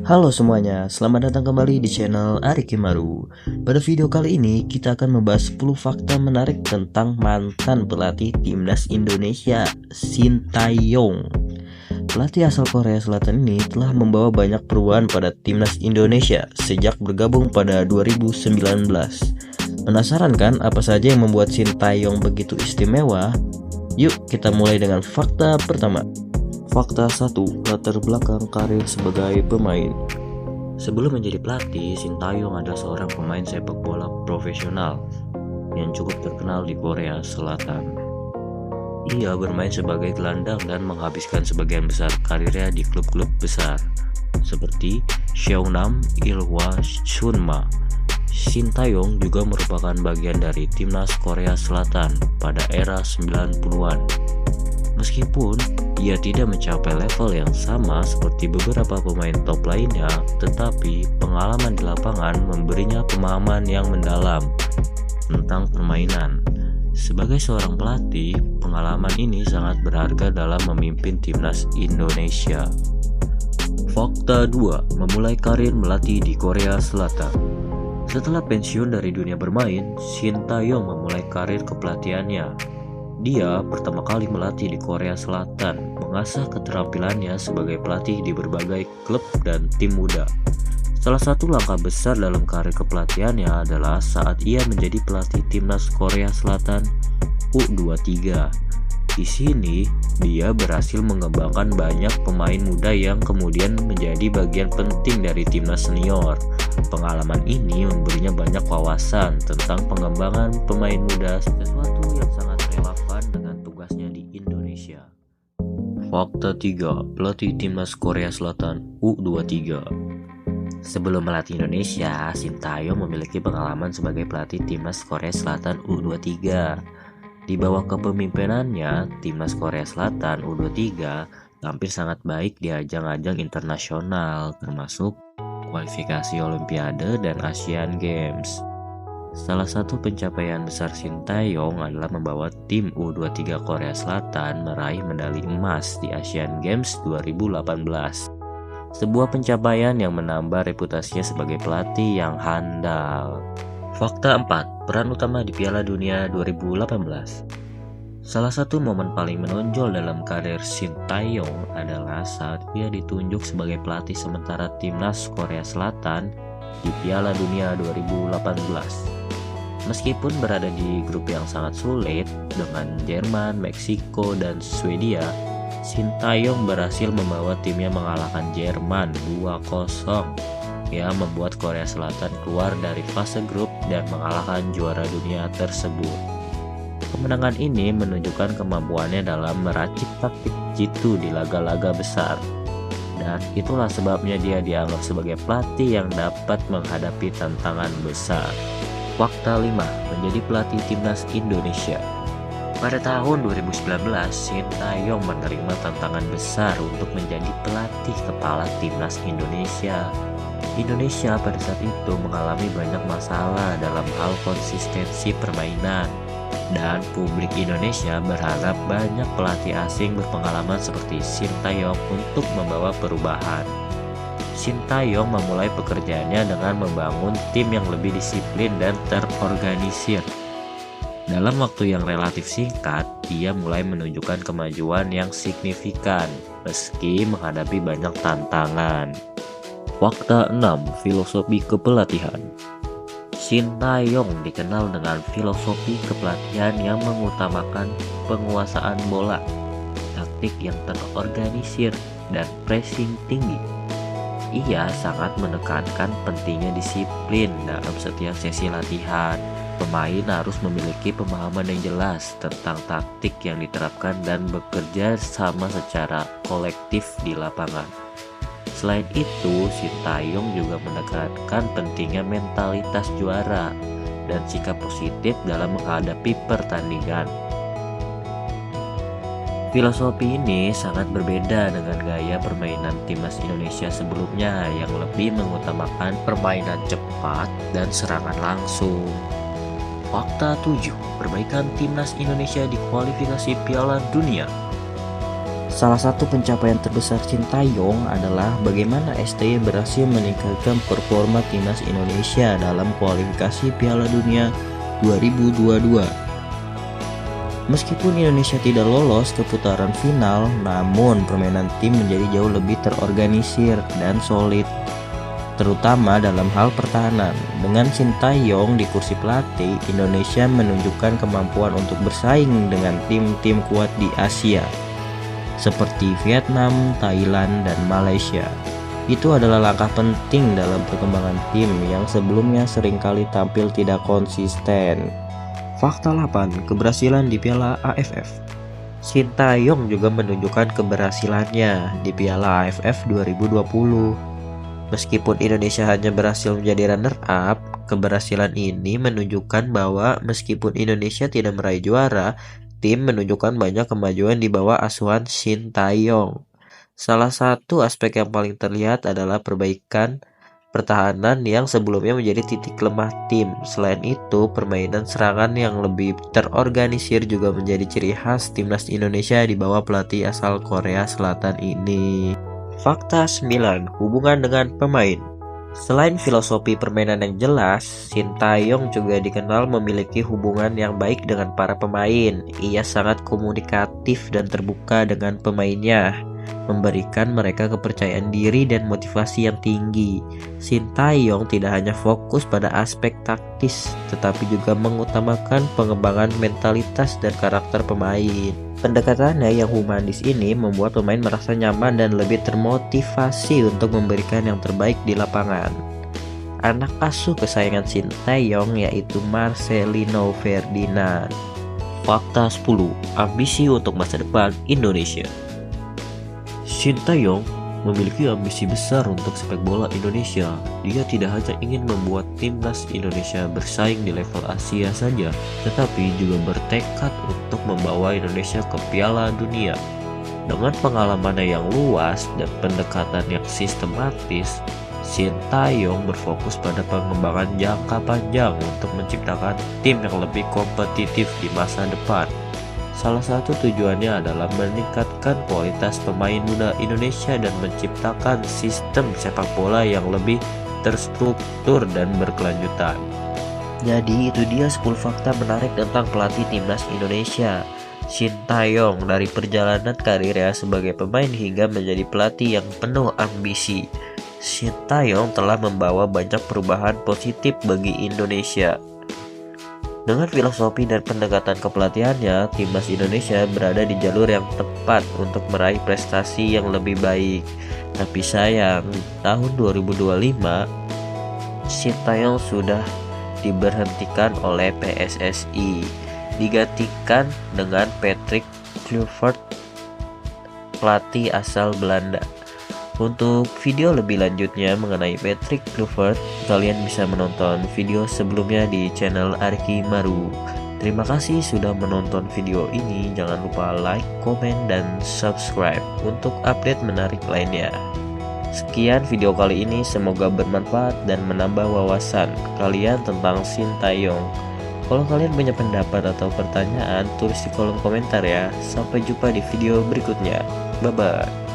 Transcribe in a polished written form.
Halo semuanya, selamat datang kembali di channel Ari Kimaru. Pada video kali ini kita akan membahas 10 fakta menarik tentang mantan pelatih timnas Indonesia, Sintayong. Pelatih asal Korea Selatan ini telah membawa banyak perubahan pada timnas Indonesia sejak bergabung pada 2019. Penasaran kan apa saja yang membuat Sintayong begitu istimewa? Yuk kita mulai dengan fakta pertama. Fakta 1. Latar belakang karir sebagai pemain. Sebelum menjadi pelatih, Sintayong adalah seorang pemain sepak bola profesional yang cukup terkenal di Korea Selatan. Ia bermain sebagai gelandang dan menghabiskan sebagian besar karirnya di klub-klub besar seperti Seongnam Ilhwa Sunma. Sintayong juga merupakan bagian dari timnas Korea Selatan pada era 90-an. Meskipun ia tidak mencapai level yang sama seperti beberapa pemain top lainnya, tetapi pengalaman di lapangan memberinya pemahaman yang mendalam tentang permainan. Sebagai seorang pelatih, pengalaman ini sangat berharga dalam memimpin timnas Indonesia. Fakta 2. Memulai karir melatih di Korea Selatan. Setelah pensiun dari dunia bermain, Sintayong memulai karir kepelatihannya. Dia pertama kali melatih di Korea Selatan, mengasah keterampilannya sebagai pelatih di berbagai klub dan tim muda. Salah satu langkah besar dalam karir kepelatihannya adalah saat ia menjadi pelatih timnas Korea Selatan U23. Di sini, dia berhasil mengembangkan banyak pemain muda yang kemudian menjadi bagian penting dari timnas senior. Pengalaman ini memberinya banyak wawasan tentang pengembangan pemain muda, sesuatu yang sangat relevan dengan tugasnya di Indonesia. Fakta 3. Pelatih timnas Korea Selatan U23. Sebelum melatih Indonesia, Sintayong memiliki pengalaman sebagai pelatih timnas Korea Selatan U23. Di bawah kepemimpinannya, timnas Korea Selatan U23 tampil sangat baik di ajang-ajang internasional, termasuk kualifikasi Olimpiade dan Asian Games. Salah satu pencapaian besar Sintayong adalah membawa tim U23 Korea Selatan meraih medali emas di Asian Games 2018. Sebuah pencapaian yang menambah reputasinya sebagai pelatih yang handal. Fakta 4. Peran utama di Piala Dunia 2018. Salah satu momen paling menonjol dalam karir Sintayong adalah saat ia ditunjuk sebagai pelatih sementara timnas Korea Selatan di Piala Dunia 2018. Meskipun berada di grup yang sangat sulit dengan Jerman, Meksiko, dan Swedia, Sintayong berhasil membawa timnya mengalahkan Jerman 2-0. Ia membuat Korea Selatan keluar dari fase grup dan mengalahkan juara dunia tersebut. Kemenangan ini menunjukkan kemampuannya dalam meracik taktik jitu di laga-laga besar. Dan itulah sebabnya dia dianggap sebagai pelatih yang dapat menghadapi tantangan besar. Fakta 5. Menjadi pelatih timnas Indonesia. Pada tahun 2019, Sintayong menerima tantangan besar untuk menjadi pelatih kepala timnas Indonesia. Indonesia pada saat itu mengalami banyak masalah dalam hal konsistensi permainan, dan publik Indonesia berharap banyak pelatih asing berpengalaman seperti Sintayong untuk membawa perubahan. Sintayong memulai pekerjaannya dengan membangun tim yang lebih disiplin dan terorganisir. Dalam waktu yang relatif singkat, ia mulai menunjukkan kemajuan yang signifikan meski menghadapi banyak tantangan. Fakta 6. Filosofi kepelatihan. Sintayong dikenal dengan filosofi kepelatihan yang mengutamakan penguasaan bola, taktik yang terorganisir, dan pressing tinggi. Ia sangat menekankan pentingnya disiplin dalam setiap sesi latihan. Pemain harus memiliki pemahaman yang jelas tentang taktik yang diterapkan dan bekerja sama secara kolektif di lapangan. Selain itu, Sintayong juga menekankan pentingnya mentalitas juara dan sikap positif dalam menghadapi pertandingan. Filosofi ini sangat berbeda dengan gaya permainan timnas Indonesia sebelumnya yang lebih mengutamakan permainan cepat dan serangan langsung. Fakta 7. Perbaikan timnas Indonesia di kualifikasi Piala Dunia. Salah satu pencapaian terbesar Sintayong adalah bagaimana STY berhasil meningkatkan performa timnas Indonesia dalam kualifikasi Piala Dunia 2022. Meskipun Indonesia tidak lolos ke putaran final, namun permainan tim menjadi jauh lebih terorganisir dan solid, terutama dalam hal pertahanan. Dengan Sintayong di kursi pelatih, Indonesia menunjukkan kemampuan untuk bersaing dengan tim-tim kuat di Asia seperti Vietnam, Thailand, dan Malaysia. Itu adalah langkah penting dalam perkembangan tim yang sebelumnya seringkali tampil tidak konsisten. Fakta 8. Keberhasilan di Piala AFF. Sintayong juga menunjukkan keberhasilannya di Piala AFF 2020. Meskipun Indonesia hanya berhasil menjadi runner-up, keberhasilan ini menunjukkan bahwa meskipun Indonesia tidak meraih juara, tim menunjukkan banyak kemajuan di bawah asuhan Sintayong. Salah satu aspek yang paling terlihat adalah perbaikan pertahanan yang sebelumnya menjadi titik lemah tim. Selain itu, permainan serangan yang lebih terorganisir juga menjadi ciri khas timnas Indonesia di bawah pelatih asal Korea Selatan ini. Fakta 9. Hubungan dengan pemain. Selain filosofi permainan yang jelas, Sintayong juga dikenal memiliki hubungan yang baik dengan para pemain. Ia sangat komunikatif dan terbuka dengan pemainnya, memberikan mereka kepercayaan diri dan motivasi yang tinggi. Sintayong tidak hanya fokus pada aspek taktis, tetapi juga mengutamakan pengembangan mentalitas dan karakter pemain. Pendekatannya yang humanis ini membuat pemain merasa nyaman dan lebih termotivasi untuk memberikan yang terbaik di lapangan. Anak asuh kesayangan Sintayong yaitu Marcelino Ferdinand. Fakta 10. Ambisi untuk masa depan Indonesia. Sintayong memiliki ambisi besar untuk sepak bola Indonesia. Dia tidak hanya ingin membuat timnas Indonesia bersaing di level Asia saja, tetapi juga bertekad untuk membawa Indonesia ke Piala Dunia. Dengan pengalamannya yang luas dan pendekatan yang sistematis, Sintayong berfokus pada pengembangan jangka panjang untuk menciptakan tim yang lebih kompetitif di masa depan. Salah satu tujuannya adalah meningkatkan kualitas pemain muda Indonesia dan menciptakan sistem sepak bola yang lebih terstruktur dan berkelanjutan. Jadi itu dia 10 fakta menarik tentang pelatih timnas Indonesia, Sintayong, dari perjalanan karirnya sebagai pemain hingga menjadi pelatih yang penuh ambisi. Sintayong telah membawa banyak perubahan positif bagi Indonesia. Dengan filosofi dan pendekatan kepelatihannya, timnas Indonesia berada di jalur yang tepat untuk meraih prestasi yang lebih baik. Tapi sayang, tahun 2025, Sintayong sudah diberhentikan oleh PSSI, digantikan dengan Patrick Kluivert, pelatih asal Belanda. Untuk video lebih lanjutnya mengenai Patrick Kluivert, kalian bisa menonton video sebelumnya di channel Arki Maru. Terima kasih sudah menonton video ini. Jangan lupa like, komen, dan subscribe untuk update menarik lainnya. Sekian video kali ini, semoga bermanfaat dan menambah wawasan kalian tentang Sintayong. Kalau kalian punya pendapat atau pertanyaan, tulis di kolom komentar ya. Sampai jumpa di video berikutnya. Bye-bye.